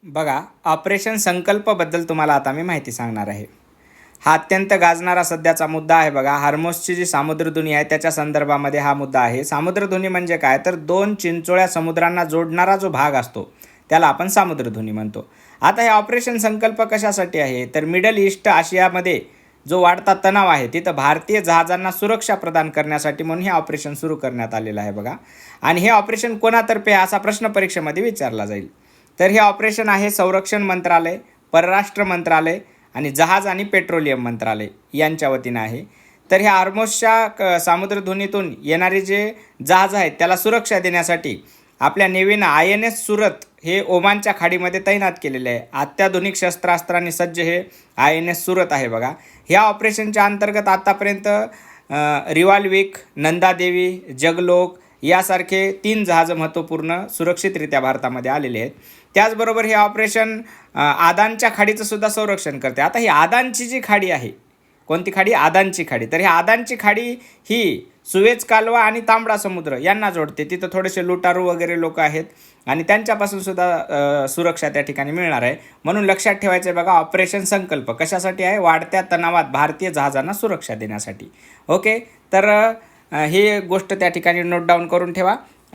बघा, ऑपरेशन संकल्पबद्दल तुम्हाला आता मी माहिती सांगणार आहे. हा अत्यंत गाजणारा सध्याचा मुद्दा आहे. बघा, हार्मोसची जी सामुद्रधुनी आहे त्याच्या संदर्भामध्ये हा मुद्दा आहे. सामुद्रधुनी म्हणजे काय, तर दोन चिंचोळ्या समुद्रांना जोडणारा जो भाग असतो त्याला आपण सामुद्रधुनी म्हणतो. आता हे ऑपरेशन संकल्प कशासाठी आहे, तर मिडल ईस्ट आशियामध्ये जो वाढता तणाव आहे तिथं भारतीय जहाजांना सुरक्षा प्रदान करण्यासाठी म्हणून हे ऑपरेशन सुरू करण्यात आलेलं आहे. बघा, आणि हे ऑपरेशन कोणातर्फे असा प्रश्न परीक्षेमध्ये विचारला जाईल. तर हे ऑपरेशन आहे संरक्षण मंत्रालय, परराष्ट्र मंत्रालय आणि जहाज आणि पेट्रोलियम मंत्रालय यांच्या वतीनं आहे. तर ह्या हार्मोसच्या सामुद्रधुनीतून येणारे जे जहाज आहेत त्याला सुरक्षा देण्यासाठी आपल्या नेव्हीनं INS सुरत हे ओमानच्या खाडीमध्ये तैनात केलेले आहे. अत्याधुनिक शस्त्रास्त्रांनी सज्ज हे INS सुरत आहे. बघा, ह्या ऑपरेशनच्या अंतर्गत आत्तापर्यंत रिवाल्विक, नंदादेवी, जगलोक यासारखे 3 जहाजं महत्त्वपूर्ण सुरक्षितरित्या भारतामध्ये आलेले आहेत. त्याचबरोबर हे ऑपरेशन आदानच्या खाडीचं सुद्धा संरक्षण करते. आता ही आदानची जी खाडी आहे, कोणती खाडी, आदानची खाडी, तर ही आदानची खाडी ही सुएझ कालवा आणि तांबडा समुद्र यांना जोडते. तिथं थोडेसे लुटारू वगैरे लोक आहेत आणि त्यांच्यापासून सुद्धा सुरक्षा त्या ठिकाणी मिळणार आहे. म्हणून लक्षात ठेवायचं आहे. बघा, ऑपरेशन संकल्प कशासाठी आहे, वाढत्या तणावात भारतीय जहाजांना सुरक्षा देण्यासाठी. ओके, तर ही गोष्ट त्या ठिकाणी नोट डाऊन करून ठेवा.